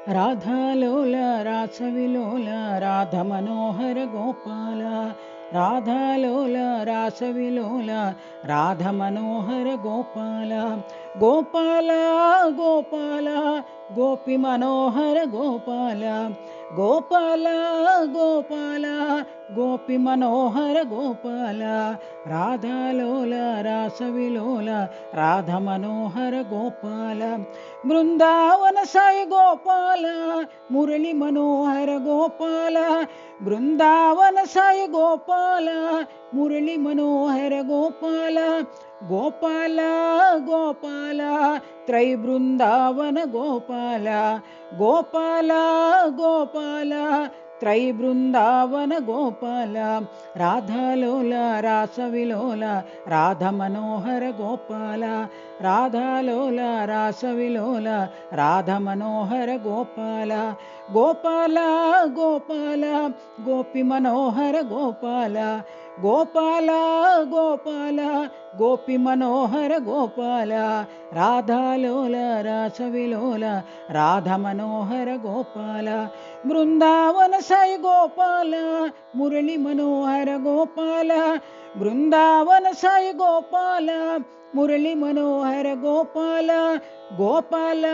राधालोल रासविलोल राधमनोहर गोपाल राधालोल रासविलोल राधमनोहर गोपाल गोपाल गोपाल गोपी मनोहर गोपाल गोपाल गोपाल गोपी मनोहर गोपाल राधालोल रासविलोल राधमनोहर गोपाल वृंदावन साई गोपाल मुरली मनोहर गोपाल वृंदावन साई गोपाल मुरली मनोहर गोपाल गोपाल गोपाल त्रय वृंदावन गोपाल गोपाल गोपाल त्रय वृंदावन गोपाल राधालोल रासविलोल राधमनोहर गोपाल राधालोल रासविलोल राधमनोहर गोपाल गोपाल गोपाल गोपी मनोहर गोपाल गोपाल गोपाल गोपी मनोहर गोपाल राधालोल रासविलोल राधमनोहर गोपाल वृंदावन साई गोपाल मुरली मनोहर गोपाल वृंदावन साई गोपाल मुरली मनोहर गोपाल गोपाल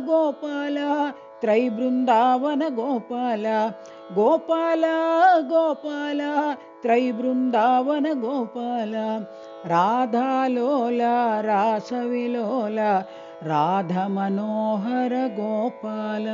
गोपाल त्रय वृंदावन गोपाल गोपाल गोपाल त्रय वृंदावन गोपाल राधालोल रासविलोल राधमनोहर गोपाल।